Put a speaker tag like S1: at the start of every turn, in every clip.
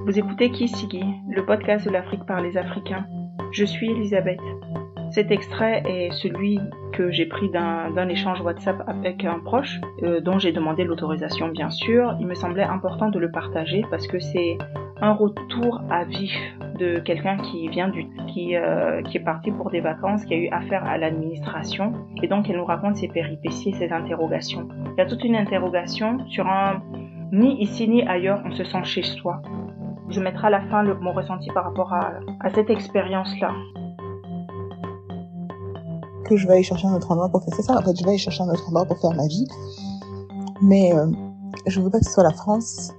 S1: Vous écoutez Kisigi, le podcast de l'Afrique par les Africains. Je suis Elisabeth. Cet extrait est celui que j'ai pris d'un échange WhatsApp avec un proche, dont j'ai demandé l'autorisation bien sûr. Il me semblait important de le partager parce que c'est un retour à vif de quelqu'un qui est parti pour des vacances, qui a eu affaire à l'administration, et donc elle nous raconte ses péripéties et ses interrogations. Il y a toute une interrogation sur ni ici ni ailleurs on se sent chez soi. Je mettrai à la fin mon ressenti par rapport à cette expérience-là.
S2: Que je vais aller chercher un autre endroit pour faire ça. En fait, je vais aller chercher un autre endroit pour faire ma vie. Mais je veux pas que ce soit la France.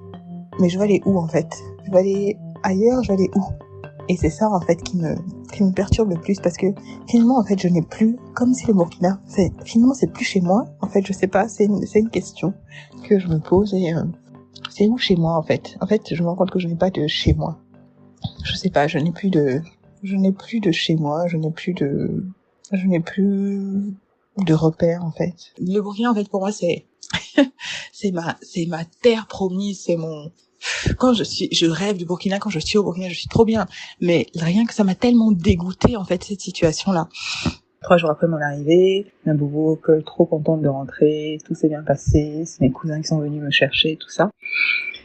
S2: Mais je vais aller où, en fait? Je vais aller ailleurs, je vais aller où? Et c'est ça, en fait, qui me perturbe le plus. Parce que, finalement, en fait, je n'ai plus, comme si le Burkina, finalement, c'est plus chez moi. En fait, je sais pas, c'est une question que je me pose. Et c'est où chez moi, en fait? En fait, je me rends compte que je n'ai pas de chez moi. Je sais pas, je n'ai plus de chez moi, je n'ai plus de repères, en fait. Le Burkina, en fait, pour moi, c'est ma terre promise, quand je rêve du Burkina, quand je suis au Burkina, je suis trop bien. Mais rien que ça m'a tellement dégoûté, en fait, cette situation-là. 3 jours après mon arrivée, ma boubou, trop contente de rentrer, tout s'est bien passé, c'est mes cousins qui sont venus me chercher, tout ça.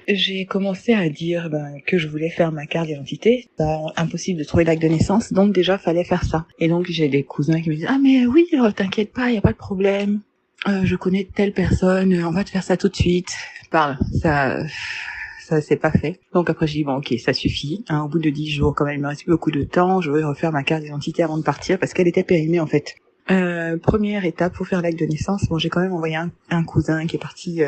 S2: J'ai commencé à dire que je voulais faire ma carte d'identité. C'est impossible de trouver l'acte de naissance, donc déjà fallait faire ça. Et donc j'ai des cousins qui me disent ah mais oui, t'inquiète pas, y a pas de problème. Je connais telle personne, on va te faire ça tout de suite. Parle, ça c'est pas fait. Donc après j'ai dit bon ok, ça suffit. Au bout de 10 jours, quand même il me reste plus beaucoup de temps, je vais refaire ma carte d'identité avant de partir parce qu'elle était périmée en fait. Première étape pour faire l'acte de naissance. Bon, j'ai quand même envoyé un cousin qui est parti.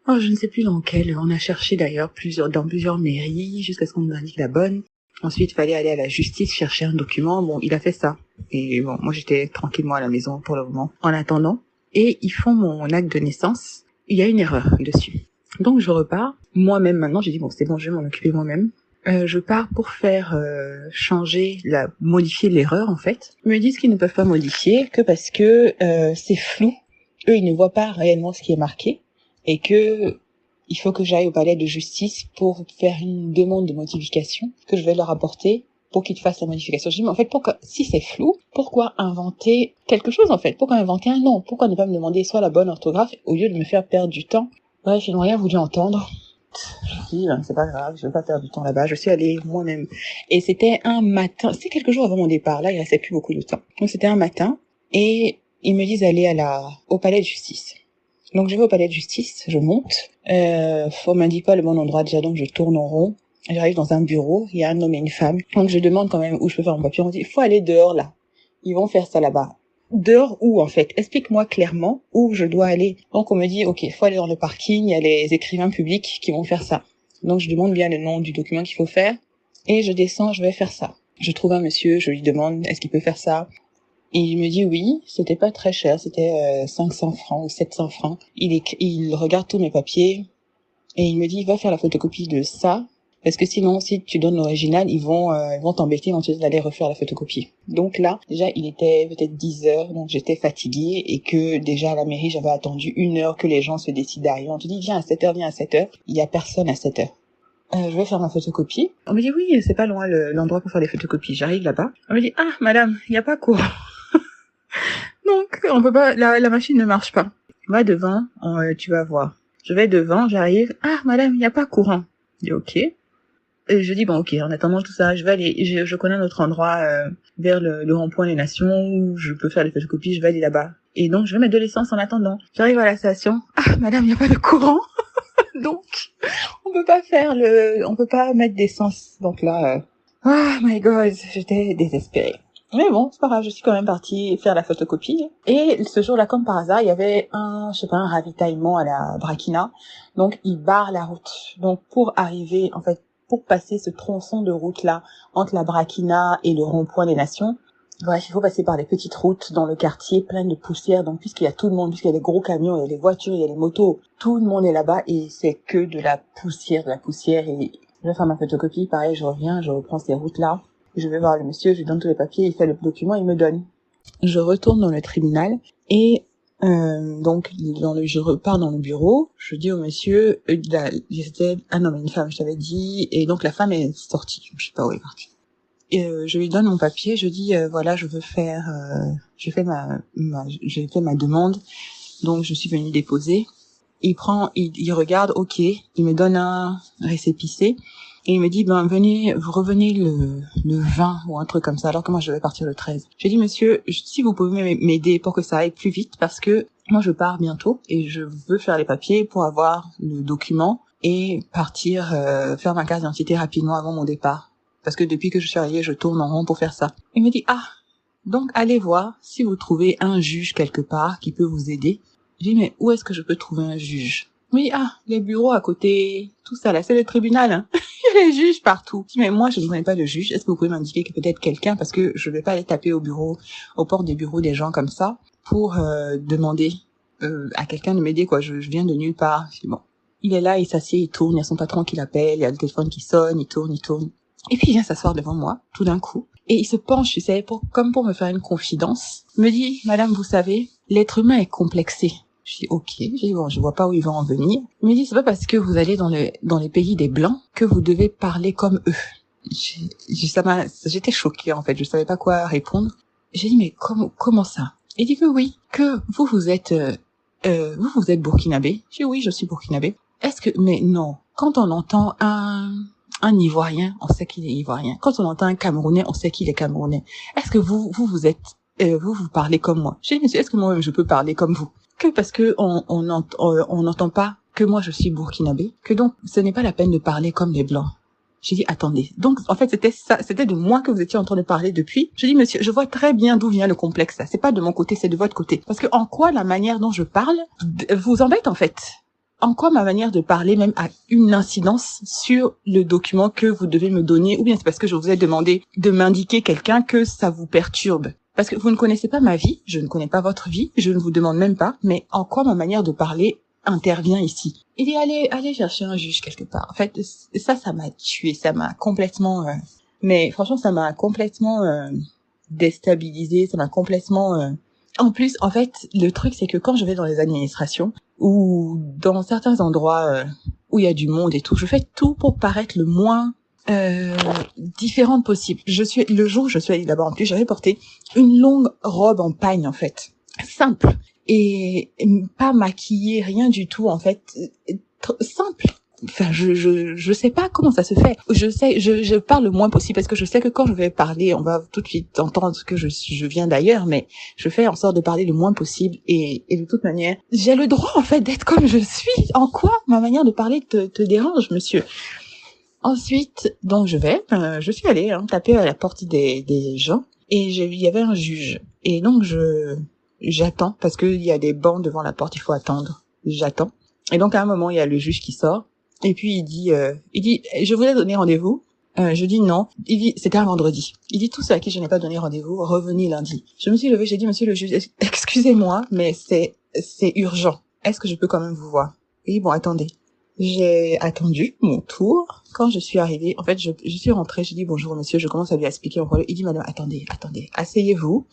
S2: Je ne sais plus dans quelle. On a cherché d'ailleurs dans plusieurs mairies jusqu'à ce qu'on nous indique la bonne. Ensuite, il fallait aller à la justice chercher un document. Bon, il a fait ça. Et bon, moi j'étais tranquillement à la maison pour le moment. En attendant, et ils font mon acte de naissance. Il y a une erreur dessus. Donc je repars. Moi-même maintenant, j'ai dit bon, c'est bon, je vais m'en occuper moi-même. Je pars pour faire modifier l'erreur en fait. Ils me disent qu'ils ne peuvent pas modifier que parce que c'est flou. Eux, ils ne voient pas réellement ce qui est marqué. Et que il faut que j'aille au palais de justice pour faire une demande de modification que je vais leur apporter pour qu'ils fassent la modification. Je dis mais en fait si c'est flou, pourquoi inventer quelque chose en fait? Pourquoi inventer un nom? Pourquoi ne pas me demander soit la bonne orthographe au lieu de me faire perdre du temps? Bref, ils n'ont rien voulu entendre. Je dis c'est pas grave, je vais pas perdre du temps là-bas, je suis allée moi-même. Et c'était un matin, c'était quelques jours avant mon départ, là il restait plus beaucoup de temps. Donc c'était un matin et ils me disent d'aller au palais de justice. Donc je vais au palais de justice, je monte, on m'indique pas le bon endroit déjà, donc je tourne en rond, j'arrive dans un bureau, il y a un homme et une femme, donc je demande quand même où je peux faire mon papier, on me dit il faut aller dehors là, ils vont faire ça là-bas. Dehors où en fait? Explique-moi clairement où je dois aller. Donc on me dit ok, il faut aller dans le parking, il y a les écrivains publics qui vont faire ça. Donc je demande bien le nom du document qu'il faut faire, et je descends, je vais faire ça. Je trouve un monsieur, je lui demande est-ce qu'il peut faire ça? Et il me dit oui, c'était pas très cher, c'était 500 francs ou 700 francs. Il regarde tous mes papiers et il me dit va faire la photocopie de ça parce que sinon si tu donnes l'original, ils vont t'embêter, ils vont te dire d'aller refaire la photocopie. Donc là, déjà il était peut-être 10 heures, donc j'étais fatiguée et que déjà à la mairie, j'avais attendu 1 heure que les gens se décident d'arriver. On te dit viens à 7 heures, viens à 7 heures. Il y a personne à 7 heures. Je vais faire ma photocopie. On me dit oui, c'est pas loin l'endroit pour faire les photocopies. J'arrive là-bas. On me dit ah madame, il y a pas courant. Donc, on peut pas, la machine ne marche pas. Va devant, tu vas voir. Je vais devant, j'arrive. Ah, madame, il n'y a pas courant. Je dis, ok. Et je dis, bon, ok, en attendant tout ça, je vais aller, je connais un autre endroit, vers le rond-point des Nations où je peux faire les photocopies, je vais aller là-bas. Et donc, je vais mettre de l'essence en attendant. J'arrive à la station. Ah, madame, il n'y a pas de courant. Donc, on peut pas mettre d'essence. Donc là, oh my god, j'étais désespérée. Mais bon, c'est pas grave, je suis quand même partie faire la photocopie. Et ce jour-là, comme par hasard, il y avait un ravitaillement à la Brakina. Donc, ils barrent la route. Donc, pour passer ce tronçon de route-là, entre la Brakina et le rond-point des Nations, bref, il faut passer par des petites routes dans le quartier plein de poussière. Donc, puisqu'il y a tout le monde, puisqu'il y a les gros camions, il y a les voitures, il y a les motos, tout le monde est là-bas et c'est que de la poussière. Et je vais faire ma photocopie, pareil, je reviens, je reprends ces routes-là. Je vais voir le monsieur, je lui donne tous les papiers, il fait le document, il me donne. Je retourne dans le tribunal et Donc, je repars dans le bureau, je dis au monsieur, c'était un homme et une femme, je t'avais dit, et donc la femme est sortie, je sais pas où elle est partie. Et je lui donne mon papier, je dis, voilà, je veux faire, j'ai fait ma demande, donc je suis venue déposer. Il regarde, ok, il me donne un récépissé, et il me dit, vous revenez le 20 ou un truc comme ça, alors que moi je vais partir le 13. J'ai dit, monsieur, si vous pouvez m'aider pour que ça aille plus vite, parce que moi je pars bientôt et je veux faire les papiers pour avoir le document et partir faire ma carte d'identité rapidement avant mon départ. Parce que depuis que je suis arrivée, je tourne en rond pour faire ça. Il me dit, donc allez voir si vous trouvez un juge quelque part qui peut vous aider. J'ai dit, mais où est-ce que je peux trouver un juge? Oui, les bureaux à côté, tout ça là, c'est le tribunal, hein. Il y a les juges partout. Je dis, mais moi, je ne connais pas de juge. Est-ce que vous pouvez m'indiquer que peut-être quelqu'un, parce que je vais pas aller taper aux portes des bureaux des gens comme ça, pour demander à quelqu'un de m'aider, quoi. Je viens de nulle part. Je dis, bon. Il est là, il s'assied, il tourne, il y a son patron qui l'appelle, il y a le téléphone qui sonne, il tourne. Et puis il vient s'asseoir devant moi, tout d'un coup. Et il se penche, tu sais, comme pour me faire une confidence. Il me dit, madame, vous savez, l'être humain est complexé. Je dis, ok. Je dis, bon, je vois pas où il va en venir. Il me dit, c'est pas parce que vous allez dans les pays des Blancs que vous devez parler comme eux. J'étais choquée, en fait. Je savais pas quoi répondre. J'ai dit, mais comment ça? Il dit que oui, que vous êtes burkinabé. J'ai dit, oui, je suis burkinabé. Mais non. Quand on entend un Ivoirien, on sait qu'il est Ivoirien. Quand on entend un Camerounais, on sait qu'il est Camerounais. Est-ce que vous parlez comme moi? J'ai dit, monsieur, est-ce que moi-même je peux parler comme vous? Que parce que on n'entend pas que moi je suis burkinabé, que donc ce n'est pas la peine de parler comme les Blancs. J'ai dit, attendez. Donc, en fait, c'était de moi que vous étiez en train de parler depuis. Je dis, monsieur, je vois très bien d'où vient le complexe, là. C'est pas de mon côté, c'est de votre côté. Parce que en quoi la manière dont je parle vous embête, en fait? En quoi ma manière de parler même a une incidence sur le document que vous devez me donner, ou bien c'est parce que je vous ai demandé de m'indiquer quelqu'un que ça vous perturbe? Parce que vous ne connaissez pas ma vie, je ne connais pas votre vie, je ne vous demande même pas, mais en quoi ma manière de parler intervient ici? Il dit, allez chercher un juge quelque part. En fait, ça m'a tué, ça m'a complètement, mais franchement, ça m'a complètement déstabilisé, ça m'a complètement. En plus, en fait, le truc, c'est que quand je vais dans les administrations ou dans certains endroits où il y a du monde et tout, je fais tout pour paraître le moins différente possible. Le jour où je suis allée là-bas, en plus, j'avais porté une longue robe en pagne, en fait, simple. Et pas maquillée, rien du tout, en fait, simple. Enfin, je sais pas comment ça se fait. Je parle le moins possible parce que je sais que quand je vais parler, on va tout de suite entendre que je viens d'ailleurs, mais je fais en sorte de parler le moins possible et de toute manière, j'ai le droit, en fait, d'être comme je suis. En quoi ma manière de parler te dérange, monsieur? Ensuite, donc je suis allée taper à la porte des gens et il y avait un juge. Et donc j'attends parce qu'il y a des bancs devant la porte, il faut attendre. J'attends. Et donc à un moment, il y a le juge qui sort et puis il dit je vous ai donné rendez-vous. Je dis non. Il dit c'était un vendredi. Il dit tous ceux à qui je n'ai pas donné rendez-vous, revenez lundi. Je me suis levée, j'ai dit monsieur le juge, excusez-moi, mais c'est urgent. Est-ce que je peux quand même vous voir? Il dit bon, attendez. J'ai attendu mon tour. Quand je suis arrivée, en fait, je suis rentrée, j'ai dit bonjour monsieur, je commence à lui expliquer mon problème. Il dit madame, attendez, asseyez-vous,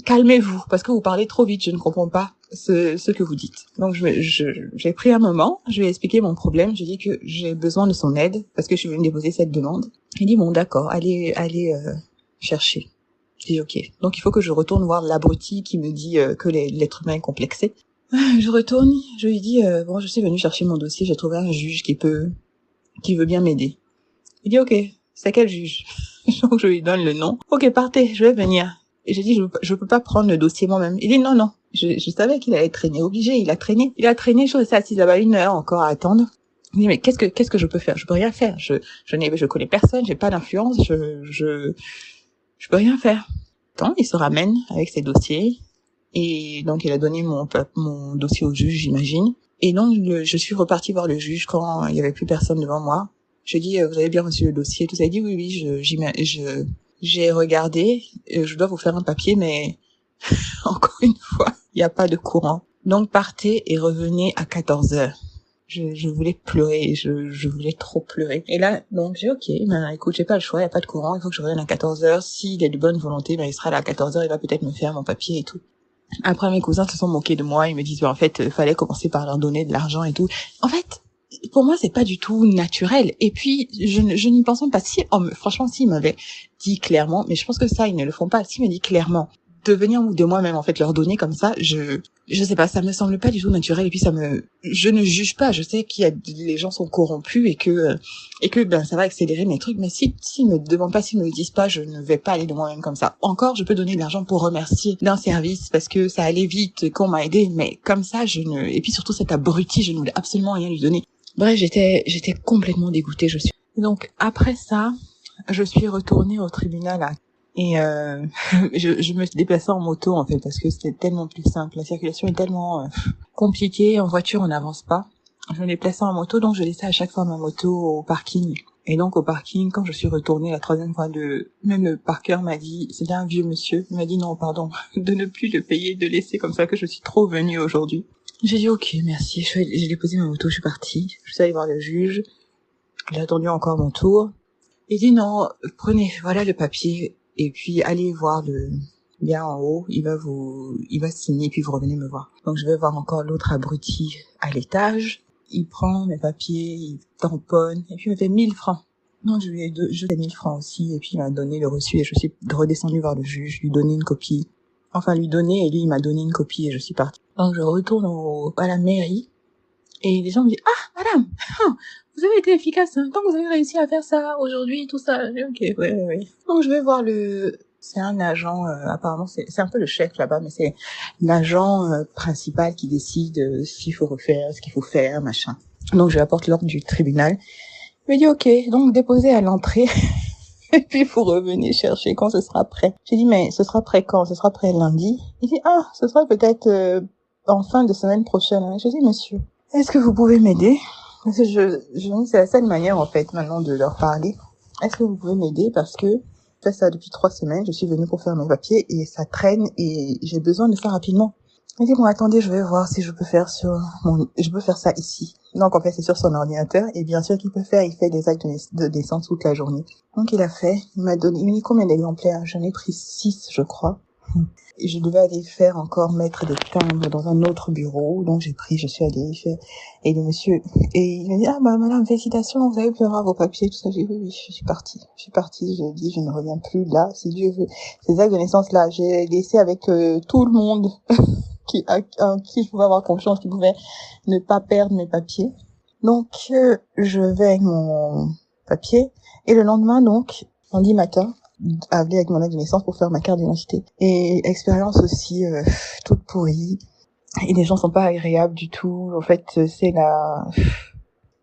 S2: calmez-vous, parce que vous parlez trop vite, je ne comprends pas ce que vous dites. Donc j'ai pris un moment, je lui ai expliqué mon problème, j'ai dit que j'ai besoin de son aide, parce que je suis venue déposer cette demande. Il dit bon d'accord, allez chercher. J'ai dit ok. Donc il faut que je retourne voir l'abruti qui me dit que l'être humain est complexé. Je retourne, je lui dis bon, je suis venue chercher mon dossier, j'ai trouvé un juge qui veut bien m'aider. Il dit ok, c'est quel juge? Donc je lui donne le nom. Ok, partez, je vais venir. Et j'ai dit je peux pas prendre le dossier moi-même. Il dit non. Je savais qu'il allait traîner, obligé, il a traîné, je suis restée assise là-bas 1 heure encore à attendre. Il dit mais qu'est-ce que je peux faire? Je peux rien faire. Je connais personne, j'ai pas d'influence, je peux rien faire. Attends, il se ramène avec ses dossiers. Et donc, il a donné mon dossier au juge, j'imagine. Et donc, je suis repartie voir le juge quand il y avait plus personne devant moi. Je dis, vous avez bien reçu le dossier? Tout ça. Il dit, oui, j'ai regardé. Je dois vous faire un papier, mais encore une fois, il n'y a pas de courant. Donc, partez et revenez à 14h. Je voulais pleurer, je voulais trop pleurer. Et là, donc, j'ai ok, écoute, j'ai pas le choix, il n'y a pas de courant, il faut que je revienne à 14h. S'il est de bonne volonté, il sera là à 14h, il va peut-être me faire mon papier et tout. Après, mes cousins se sont moqués de moi. Ils me disent, en fait, fallait commencer par leur donner de l'argent et tout. En fait, pour moi, c'est pas du tout naturel. Et puis, je n'y pense même pas. Si, franchement, s'ils m'avaient dit clairement, mais je pense que ça, ils ne le font pas. S'ils me disent clairement de venir de moi-même, en fait, leur donner comme ça, je sais pas, ça me semble pas du tout naturel. Et puis, je ne juge pas. Je sais les gens sont corrompus et que, ben, ça va accélérer mes trucs. Mais s'ils me demandent pas, s'ils me le disent pas, je ne vais pas aller de moi-même comme ça. Encore, je peux donner de l'argent pour remercier d'un service parce que ça allait vite, qu'on m'a aidé. Mais comme ça, et puis surtout cet abruti, je ne voulais absolument rien lui donner. Bref, j'étais complètement dégoûtée, Donc, après ça, je suis retournée au tribunal et je me déplaçais en moto, en fait, parce que c'était tellement plus simple. La circulation est tellement compliquée. En voiture, on n'avance pas. Je me déplaçais en moto, donc je laissais à chaque fois ma moto au parking. Et donc, au parking, quand je suis retournée la 3e fois, même le parqueur m'a dit, c'était un vieux monsieur, il m'a dit non, pardon, de ne plus le payer, de laisser comme ça, que je suis trop venue aujourd'hui. J'ai dit ok, merci. J'ai déposé ma moto, je suis partie. Je suis allée voir le juge. J'ai attendu encore mon tour. Il dit non, prenez, voilà le papier et puis allez voir le bien en haut. Il va signer puis vous revenez me voir. Donc je vais voir encore l'autre abruti à l'étage. Il prend mes papiers, il tamponne et puis il me fait 1000 francs. Non, je lui ai 1000 francs aussi et puis il m'a donné le reçu et je suis redescendue voir le juge, lui donner une copie. Enfin, lui donner, et lui, il m'a donné une copie et je suis partie. Donc, je retourne à la mairie, et les gens me disent, ah, madame, vous avez été efficace, hein, donc vous avez réussi à faire ça aujourd'hui, tout ça. Je dis, ok, ouais. Donc, je vais voir c'est un agent, apparemment, c'est un peu le chef là-bas, mais c'est l'agent principal qui décide ce qu'il faut refaire, ce qu'il faut faire, machin. Donc, je lui apporte l'ordre du tribunal. Il me dit, ok, donc déposez à l'entrée. Et puis vous revenez chercher quand ce sera prêt. J'ai dit mais ce sera prêt quand? Ce sera prêt lundi. Il dit ce sera peut-être en fin de semaine prochaine. J'ai dit monsieur, est-ce que vous pouvez m'aider? Parce que je me dis c'est la seule manière en fait maintenant de leur parler. Est-ce que vous pouvez m'aider parce que je fais ça depuis 3 semaines, je suis venue pour faire mes papiers et ça traîne et j'ai besoin de ça rapidement. Il dit bon attendez, je vais voir si je peux faire ça ici. Donc en fait c'est sur son ordinateur et bien sûr qu'il peut faire, il fait des actes de naissance toute la journée. Donc il m'a dit combien d'exemplaires? J'en ai pris 6 je crois. Et je devais aller mettre des timbres dans un autre bureau, donc je suis allée faire, et le monsieur, et il me dit, madame, félicitations, vous avez pu avoir vos papiers, tout ça. J'ai dit, oui, je suis partie, j'ai dit, je ne reviens plus là, si Dieu veut. Ces actes de naissance là, j'ai laissé avec tout le monde, qui je pouvais avoir confiance, qui pouvait ne pas perdre mes papiers. Donc, je vais avec mon papier, et le lendemain, donc, lundi matin, aller avec mon acte de naissance pour faire ma carte d'identité. Et expérience aussi toute pourrie. Et les gens sont pas agréables du tout. En fait, c'est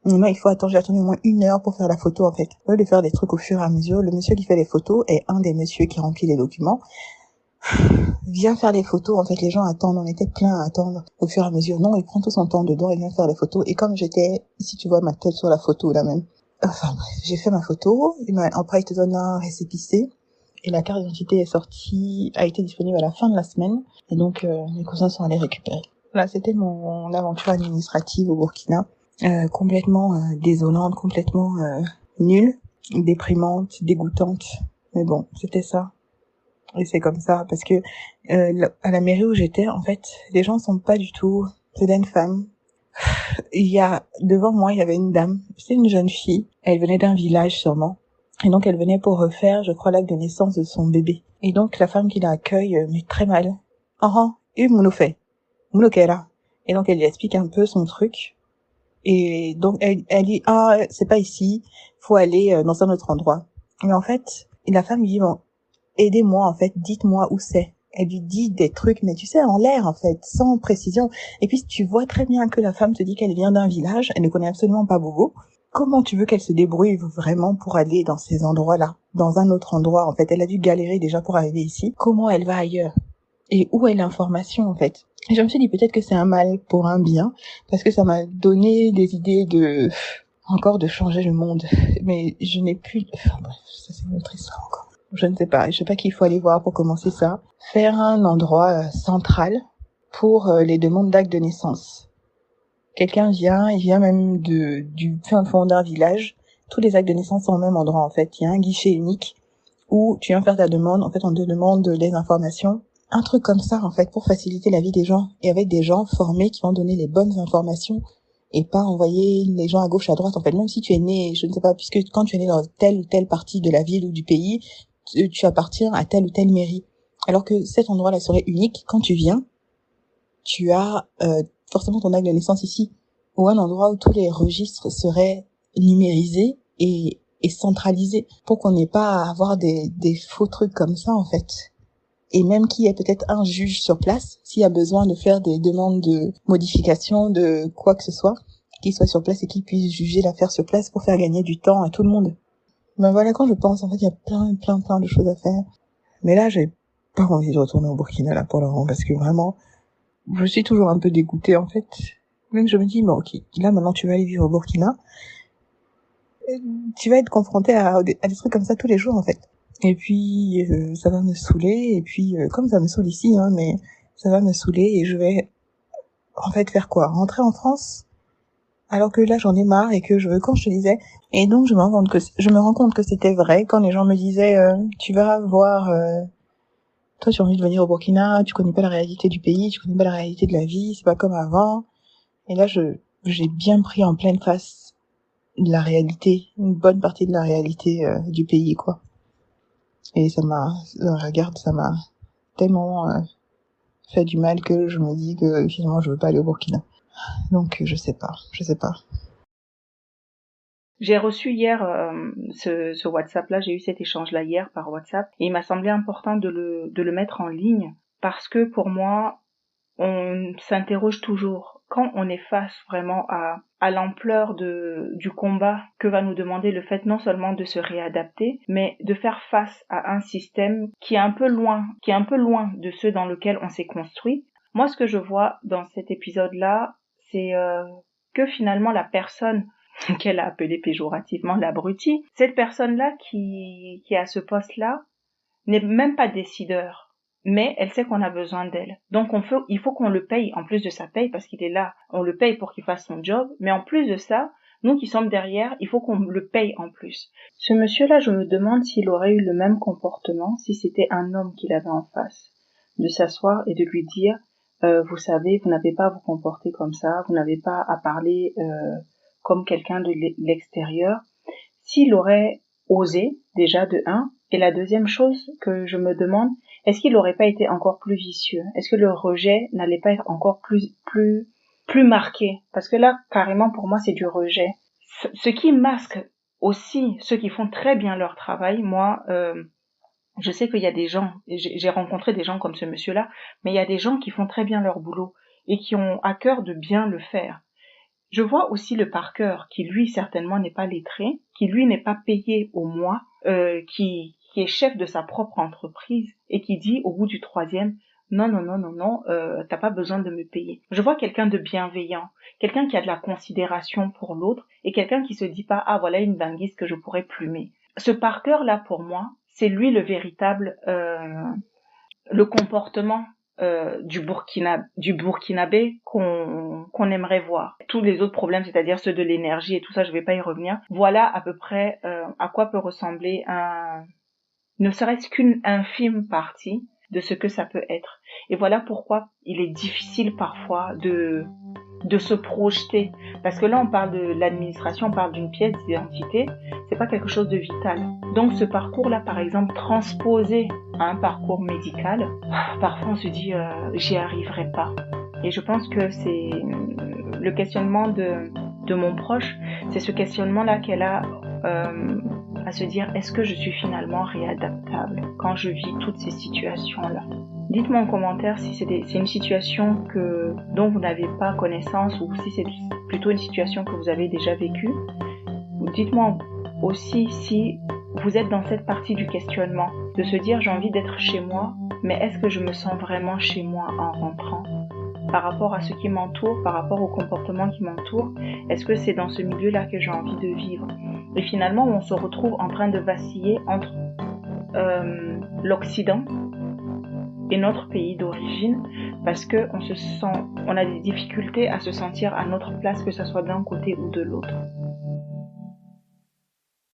S2: non, j'ai attendu au moins 1 heure pour faire la photo, en fait. Au lieu de faire des trucs au fur et à mesure, le monsieur qui fait les photos est un des messieurs qui remplit les documents. Vient faire les photos, en fait, les gens attendent, on était plein à attendre au fur et à mesure. Non, il prend tout son temps dedans, il vient faire les photos. Et comme si tu vois ma tête sur la photo, là même. Enfin bref, j'ai fait ma photo, après il te donne un récépissé, et la carte d'identité a été disponible à la fin de la semaine, et donc mes cousins sont allés récupérer. Là, c'était mon aventure administrative au Burkina, complètement désolante, complètement nulle, déprimante, dégoûtante, mais bon, c'était ça. Et c'est comme ça, parce que à la mairie où j'étais, en fait, les gens sont pas du tout... C'était une femme. Devant moi, il y avait une dame. C'était une jeune fille. Elle venait d'un village, sûrement. Et donc, elle venait pour refaire, je crois, l'acte de naissance de son bébé. Et donc, la femme qui l'accueille, mais très mal. Fait. Et donc, elle lui explique un peu son truc. Et donc, elle dit, c'est pas ici. Faut aller dans un autre endroit. Mais en fait, la femme lui dit, bon, aidez-moi, en fait, dites-moi où c'est. Elle lui dit des trucs, mais tu sais, en l'air, en fait, sans précision. Et puis, tu vois très bien que la femme te dit qu'elle vient d'un village, elle ne connaît absolument pas Bobo. Comment tu veux qu'elle se débrouille vraiment pour aller dans ces endroits-là? Dans un autre endroit, en fait. Elle a dû galérer déjà pour arriver ici. Comment elle va ailleurs? Et où est l'information, en fait? Et je me suis dit, peut-être que c'est un mal pour un bien, parce que ça m'a donné des idées encore de changer le monde. Mais je n'ai plus... Enfin bref, ça c'est une autre histoire encore. Je ne sais pas qu'il faut aller voir pour commencer ça. Faire un endroit central pour les demandes d'actes de naissance. Quelqu'un il vient même du fin fond d'un village. Tous les actes de naissance sont au même endroit, en fait. Il y a un guichet unique où tu viens faire ta demande. En fait, on te demande des informations un truc comme ça, en fait, pour faciliter la vie des gens, et avec des gens formés qui vont donner les bonnes informations, et pas envoyer les gens à gauche, à droite, en fait. Même si tu es né, je ne sais pas, puisque quand tu es né dans telle ou telle partie de la ville ou du pays, tu appartiens à telle ou telle mairie. Alors que cet endroit-là serait unique. Quand tu viens, tu as forcément ton acte de naissance ici, ou un endroit où tous les registres seraient numérisés et centralisés, pour qu'on n'ait pas à avoir des faux trucs comme ça, en fait. Et même qu'il y ait peut-être un juge sur place, s'il y a besoin de faire des demandes de modification, de quoi que ce soit, qu'il soit sur place et qu'il puisse juger l'affaire sur place pour faire gagner du temps à tout le monde. Ben voilà, quand je pense, en fait, il y a plein de choses à faire. Mais là, j'ai pas envie de retourner au Burkina, là, pour le moment, parce que vraiment, je suis toujours un peu dégoûtée, en fait. Même je me dis, bon, ok, là, maintenant, tu vas aller vivre au Burkina. Tu vas être confronté à des trucs comme ça tous les jours, en fait. Et puis, ça va me saouler, et puis, comme ça me saoule ici, hein, mais ça va me saouler, et je vais, en fait, faire quoi? Rentrer en France? Alors que là, j'en ai marre, et que quand je te disais, et donc, je me rends compte que c'était vrai, quand les gens me disaient, tu vas voir, toi, tu as envie de venir au Burkina, tu connais pas la réalité du pays, tu connais pas la réalité de la vie, c'est pas comme avant. Et là, j'ai bien pris en pleine face la réalité, une bonne partie de la réalité, du pays, quoi. Et ça m'a tellement fait du mal que je me dis que finalement je veux pas aller au Burkina. Donc je sais pas.
S1: J'ai reçu hier ce WhatsApp-là, j'ai eu cet échange-là hier par WhatsApp, et il m'a semblé important de le mettre en ligne, parce que pour moi, on s'interroge toujours quand on est face vraiment à l'ampleur du combat que va nous demander le fait non seulement de se réadapter, mais de faire face à un système qui est un peu loin de ceux dans lequel on s'est construit. Moi, ce que je vois dans cet épisode-là, c'est que finalement la personne qu'elle a appelée péjorativement l'abruti, cette personne-là qui est à ce poste-là n'est même pas décideur, mais elle sait qu'on a besoin d'elle. Donc il faut qu'on le paye en plus de sa paye parce qu'il est là. On le paye pour qu'il fasse son job, mais en plus de ça, nous qui sommes derrière, il faut qu'on le paye en plus. Ce monsieur-là, je me demande s'il aurait eu le même comportement si c'était un homme qu'il avait en face. De s'asseoir et de lui dire, vous savez, vous n'avez pas à vous comporter comme ça, vous n'avez pas à parler comme quelqu'un de l'extérieur. S'il aurait osé, déjà de un, et la deuxième chose que je me demande, est-ce qu'il n'aurait pas été encore plus vicieux? Est-ce que le rejet n'allait pas être encore plus marqué? Parce que là, carrément, pour moi, c'est du rejet. Ce qui masque aussi ceux qui font très bien leur travail, moi, je sais qu'il y a des gens, j'ai rencontré des gens comme ce monsieur-là, mais il y a des gens qui font très bien leur boulot et qui ont à cœur de bien le faire. Je vois aussi le parqueur qui, lui, certainement n'est pas lettré, qui, lui, n'est pas payé au mois, qui est chef de sa propre entreprise et qui dit au bout du 3e, non, t'as pas besoin de me payer. Je vois quelqu'un de bienveillant, quelqu'un qui a de la considération pour l'autre et quelqu'un qui se dit pas, ah voilà une banguiste que je pourrais plumer. Ce parqueur-là, pour moi, c'est lui le véritable, le comportement du Burkinabé qu'on aimerait voir. Tous les autres problèmes, c'est-à-dire ceux de l'énergie et tout ça, je vais pas y revenir. Voilà à peu près à quoi peut ressembler ne serait-ce qu'une infime partie de ce que ça peut être. Et voilà pourquoi il est difficile parfois de se projeter. Parce que là, on parle de l'administration, on parle d'une pièce d'identité, c'est pas quelque chose de vital. Donc ce parcours-là, par exemple, transposé à un parcours médical, parfois on se dit j'y arriverai pas. Et je pense que c'est le questionnement de mon proche, c'est ce questionnement-là qu'elle a à se dire est-ce que je suis finalement réadaptable quand je vis toutes ces situations-là. Dites-moi en commentaire si c'est une situation dont vous n'avez pas connaissance ou si c'est plutôt une situation que vous avez déjà vécue. Dites-moi aussi si vous êtes dans cette partie du questionnement, de se dire j'ai envie d'être chez moi, mais est-ce que je me sens vraiment chez moi en rentrant ? Par rapport à ce qui m'entoure, par rapport au comportement qui m'entoure, est-ce que c'est dans ce milieu-là que j'ai envie de vivre ? Et finalement, on se retrouve en train de vaciller entre l'Occident et notre pays d'origine parce que on a des difficultés à se sentir à notre place, que ce soit d'un côté ou de l'autre.